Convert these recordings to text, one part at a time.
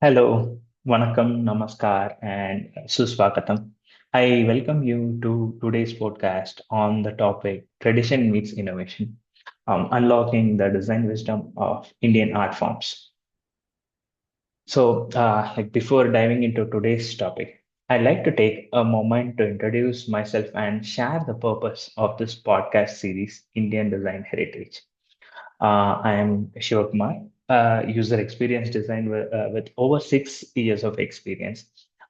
Hello, Vanakkam, Namaskar, and Suswagatam. I welcome you to today's podcast on the topic Tradition Meets Innovation, unlocking the design wisdom of Indian art forms. Before diving into today's topic, I'd like to take a moment to introduce myself and share the purpose of this podcast series, Indian Design Heritage. I am Shivakumar, user experience design with over 6 years of experience.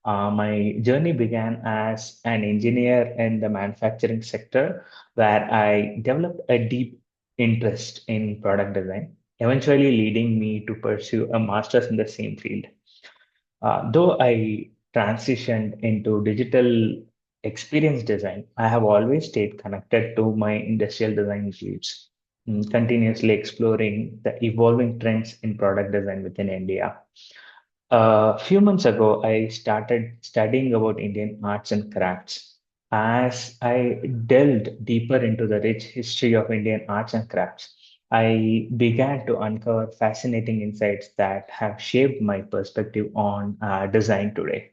My journey began as an engineer in the manufacturing sector, where I developed a deep interest in product design, eventually leading me to pursue a master's in the same field. Though I transitioned into digital experience design, I have always stayed connected to my industrial design roots, continuously exploring the evolving trends in product design within India. A few months ago, I started studying about Indian arts and crafts. As I delved deeper into the rich history of Indian arts and crafts, I began to uncover fascinating insights that have shaped my perspective on design today.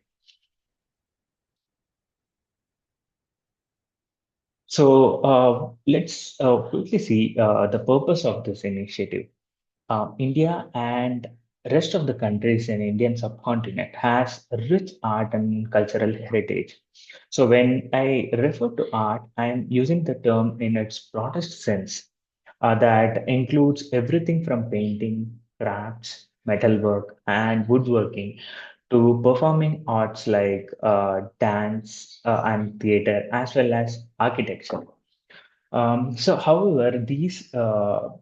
Let's quickly see the purpose of this initiative. India and rest of the countries in Indian subcontinent has rich art and cultural heritage. So when I refer to art, I am using the term in its broadest sense, that includes everything from painting, crafts, metalwork, and woodworking to performing arts like dance and theater, as well as architecture. However, these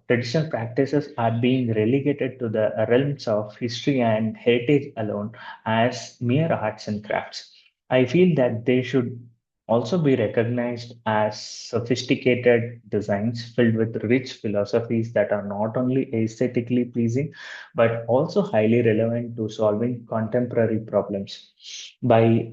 traditional practices are being relegated to the realms of history and heritage alone as mere arts and crafts. I feel that they should also be recognized as sophisticated designs filled with rich philosophies that are not only aesthetically pleasing but also highly relevant to solving contemporary problems. By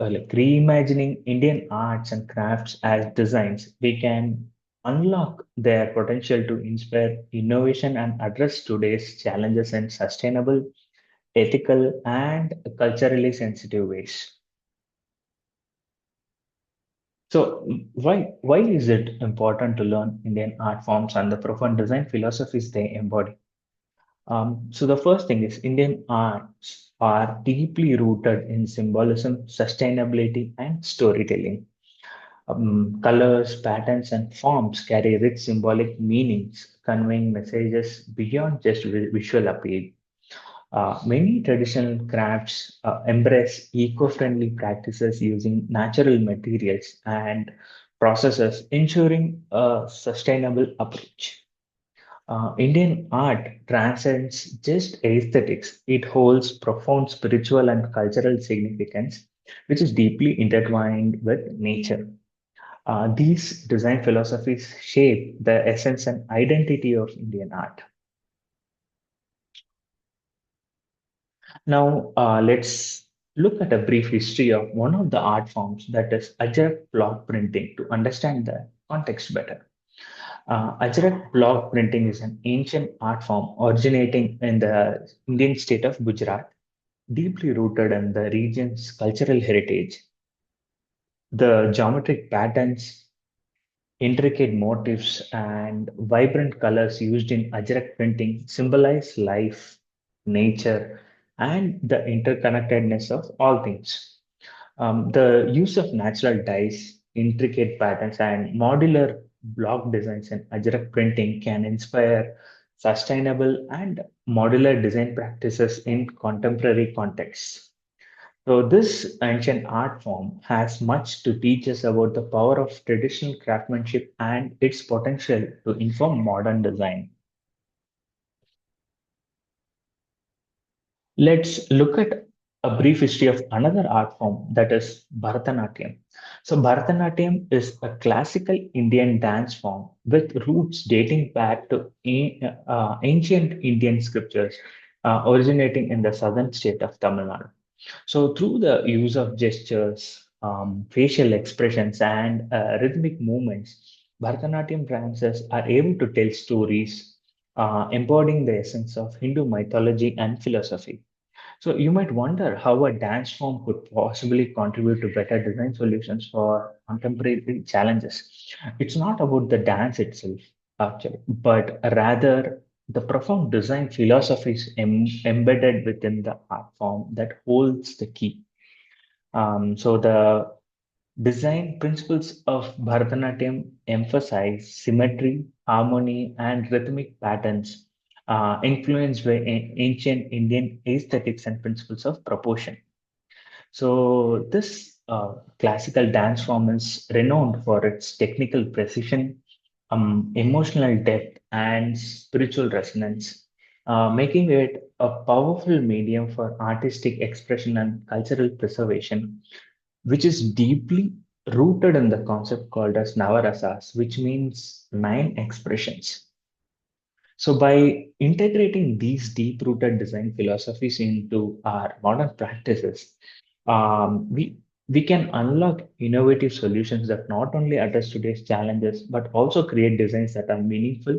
reimagining Indian arts and crafts as designs, we can unlock their potential to inspire innovation and address today's challenges in sustainable, ethical, and culturally sensitive ways. Why is it important to learn Indian art forms and the profound design philosophies they embody? The first thing is Indian arts are deeply rooted in symbolism, sustainability, and storytelling. Colors, patterns, and forms carry rich symbolic meanings, conveying messages beyond just visual appeal. Many traditional crafts embrace eco-friendly practices using natural materials and processes, ensuring a sustainable approach. Indian art transcends just aesthetics. It holds profound spiritual and cultural significance, which is deeply intertwined with nature. These design philosophies shape the essence and identity of Indian art. Now, let's look at a brief history of one of the art forms, that is Ajrak block printing, to understand the context better. Ajrak block printing is an ancient art form originating in the Indian state of Gujarat, deeply rooted in the region's cultural heritage. The geometric patterns, intricate motifs, and vibrant colors used in Ajrak printing symbolize life, nature, and the interconnectedness of all things. The use of natural dyes, intricate patterns, and modular block designs in Ajrak printing can inspire sustainable and modular design practices in contemporary contexts. So, this ancient art form has much to teach us about the power of traditional craftsmanship and its potential to inform modern design. Let's look at a brief history of another art form, that is Bharatanatyam. So, Bharatanatyam is a classical Indian dance form with roots dating back to ancient Indian scriptures originating in the southern state of Tamil Nadu. So, through the use of gestures, facial expressions, and rhythmic movements, Bharatanatyam dancers are able to tell stories, embodying the essence of Hindu mythology and philosophy. So you might wonder how a dance form could possibly contribute to better design solutions for contemporary challenges. It's not about the dance itself, actually, but rather the profound design philosophies embedded within the art form that holds the key. So the design principles of Bharatanatyam emphasize symmetry, harmony, and rhythmic patterns influenced by ancient Indian aesthetics and principles of proportion. So, this classical dance form is renowned for its technical precision, emotional depth, and spiritual resonance, making it a powerful medium for artistic expression and cultural preservation, which is deeply rooted in the concept called as Navarasas, which means nine expressions. So, by integrating these deep rooted design philosophies into our modern practices, we can unlock innovative solutions that not only address today's challenges but also create designs that are meaningful,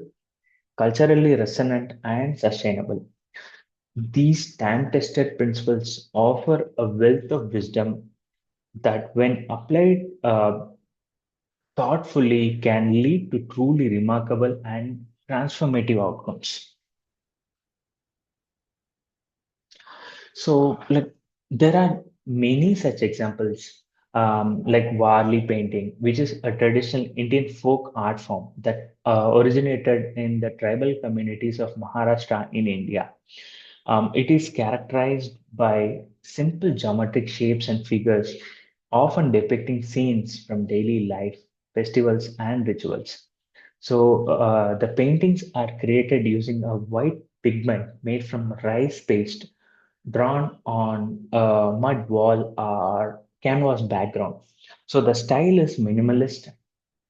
culturally resonant, and sustainable. These time tested principles offer a wealth of wisdom that, when applied thoughtfully, can lead to truly remarkable and transformative outcomes. So, like, there are many such examples, like Warli painting, which is a traditional Indian folk art form that originated in the tribal communities of Maharashtra in India. It is characterized by simple geometric shapes and figures, often depicting scenes from daily life, festivals, and rituals. So, the paintings are created using a white pigment made from rice paste drawn on a mud wall or canvas background. So the style is minimalist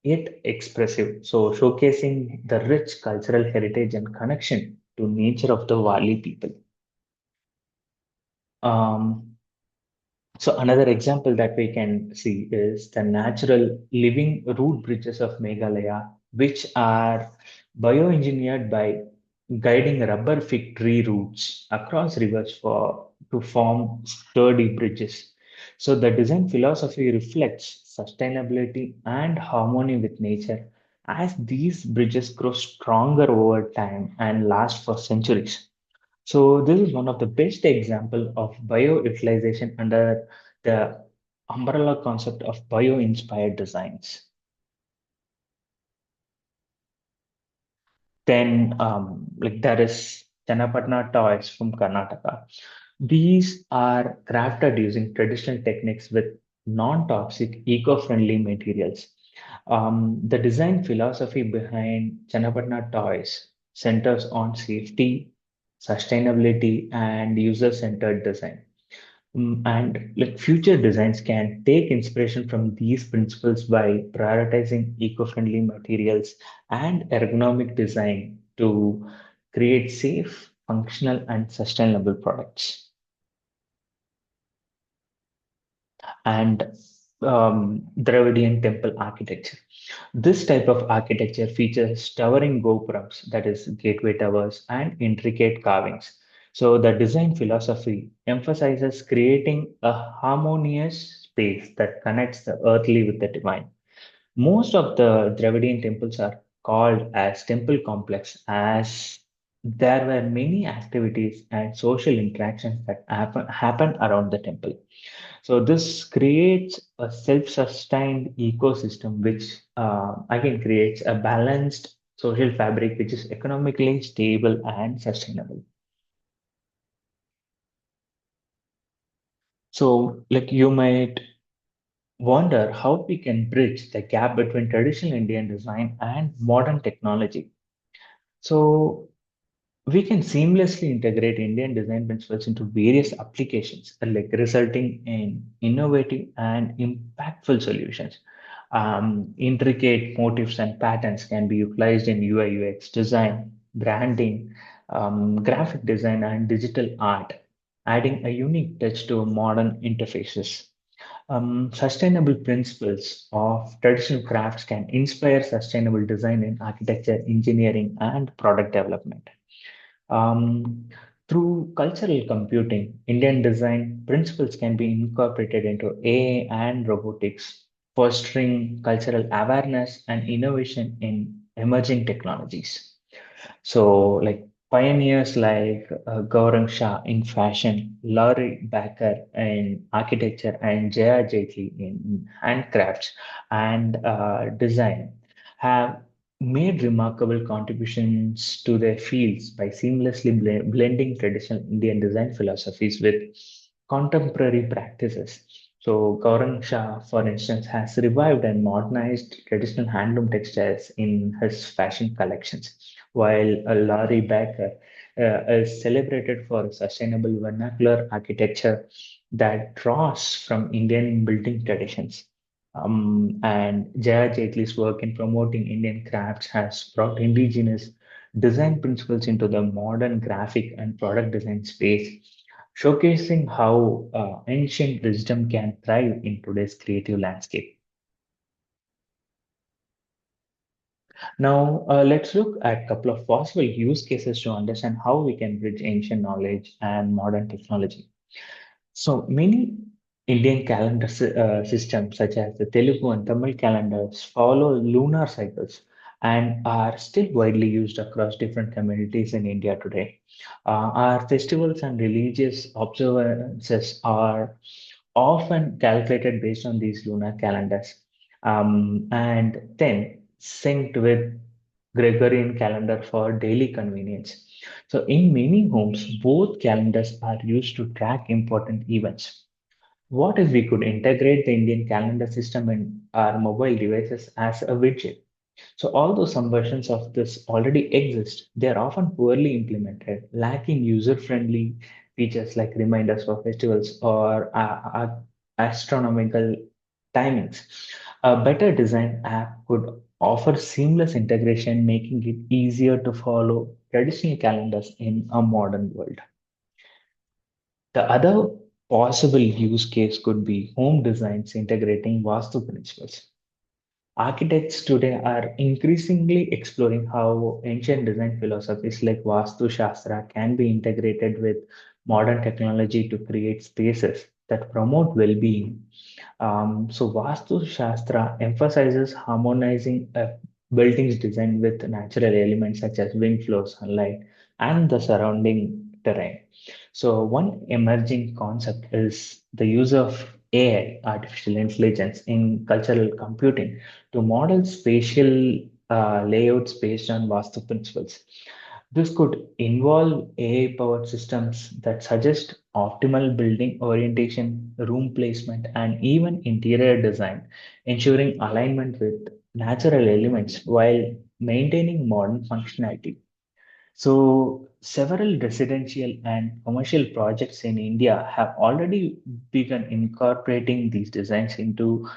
yet expressive, so showcasing the rich cultural heritage and connection to nature of the Wali people. Um, so another example that we can see is the natural living root bridges of Meghalaya, which are bioengineered by guiding rubber fig tree roots across rivers for to form sturdy bridges. So the design philosophy reflects sustainability and harmony with nature as these bridges grow stronger over time and last for centuries. So this is one of the best example of bio-utilization under the umbrella concept of bio-inspired designs. Then, like there is Channapatna toys from Karnataka. These are crafted using traditional techniques with non-toxic, eco-friendly materials. The design philosophy behind Channapatna toys centers on safety, sustainability, and user-centered design. And like future designs can take inspiration from these principles by prioritizing eco-friendly materials and ergonomic design to create safe, functional, and sustainable products. And Dravidian temple architecture. This type of architecture features towering gopurams, that is, gateway towers, and intricate carvings. So, the design philosophy emphasizes creating a harmonious space that connects the earthly with the divine. Most of the Dravidian temples are called as temple complex as there were many activities and social interactions that happen around the temple. So this creates a self-sustained ecosystem, which again creates a balanced social fabric, which is economically stable and sustainable. So, like you might wonder how we can bridge the gap between traditional Indian design and modern technology. So, we can seamlessly integrate Indian design principles into various applications, like resulting in innovative and impactful solutions. Intricate motifs and patterns can be utilized in UI UX design, branding, graphic design, and digital art, adding a unique touch to modern interfaces. Sustainable principles of traditional crafts can inspire sustainable design in architecture, engineering, and product development. Um, Through cultural computing, Indian design principles can be incorporated into AI and robotics, fostering cultural awareness and innovation in emerging technologies. So, like pioneers like Gaurang Shah in fashion, Laurie Baker in architecture, and Jaya Jaitley in handcrafts and design have made remarkable contributions to their fields by seamlessly blending traditional Indian design philosophies with contemporary practices. So, Gaurang Shah, for instance, has revived and modernized traditional handloom textiles in his fashion collections, while Laurie Baker is celebrated for sustainable vernacular architecture that draws from Indian building traditions. And Jaya Jaitli's work in promoting Indian crafts has brought indigenous design principles into the modern graphic and product design space, showcasing how ancient wisdom can thrive in today's creative landscape. Now, let's look at a couple of possible use cases to understand how we can bridge ancient knowledge and modern technology. So many Indian calendar systems, such as the Telugu and Tamil calendars, follow lunar cycles and are still widely used across different communities in India today. Our festivals and religious observances are often calculated based on these lunar calendars, and then synced with Gregorian calendar for daily convenience. So, in many homes, both calendars are used to track important events. What if we could integrate the Indian calendar system in our mobile devices as a widget? So, although some versions of this already exist, they are often poorly implemented, lacking user friendly features like reminders for festivals or astronomical timings. A better design app could offer seamless integration, making it easier to follow traditional calendars in a modern world. The other possible use case could be home designs integrating Vastu principles. Architects today are increasingly exploring how ancient design philosophies like Vastu Shastra can be integrated with modern technology to create spaces that promote well being. So, Vastu Shastra emphasizes harmonizing a building's design with natural elements such as wind flow, sunlight, and the surrounding terrain. So, one emerging concept is the use of AI, artificial intelligence, in cultural computing to model spatial layouts based on Vastu principles. This could involve AI-powered systems that suggest optimal building orientation, room placement, and even interior design, ensuring alignment with natural elements while maintaining modern functionality. So, several residential and commercial projects in India have already begun incorporating these designs into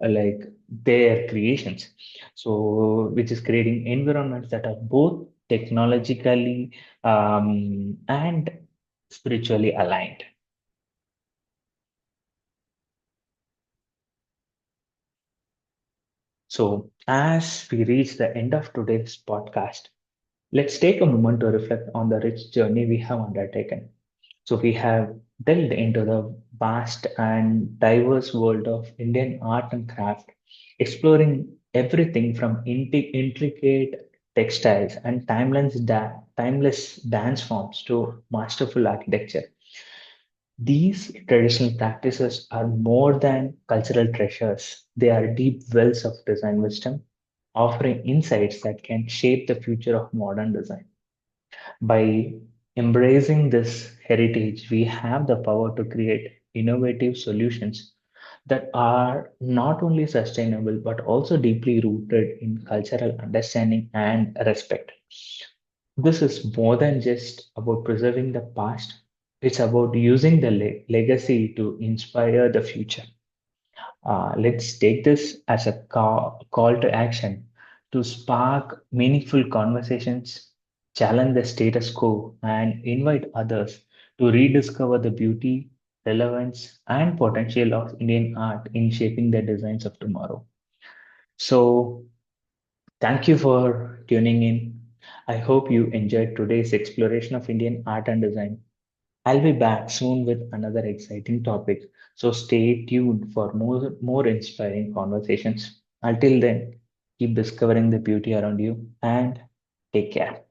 like their creations. So, which is creating environments that are both technologically and spiritually aligned. So, as we reach the end of today's podcast, let's take a moment to reflect on the rich journey we have undertaken. So we have delved into the vast and diverse world of Indian art and craft, exploring everything from intricate textiles and timeless dance forms to masterful architecture. These traditional practices are more than cultural treasures. They are deep wells of design wisdom, offering insights that can shape the future of modern design. By embracing this heritage, we have the power to create innovative solutions that are not only sustainable but also deeply rooted in cultural understanding and respect. This is more than just about preserving the past, it's about using the legacy to inspire the future. Let's take this as a call to action to spark meaningful conversations, challenge the status quo, and invite others to rediscover the beauty, relevance, and potential of Indian art in shaping the designs of tomorrow. So, thank you for tuning in. I hope you enjoyed today's exploration of Indian art and design. I'll be back soon with another exciting topic, so stay tuned for more inspiring conversations. Until then, keep discovering the beauty around you and take care.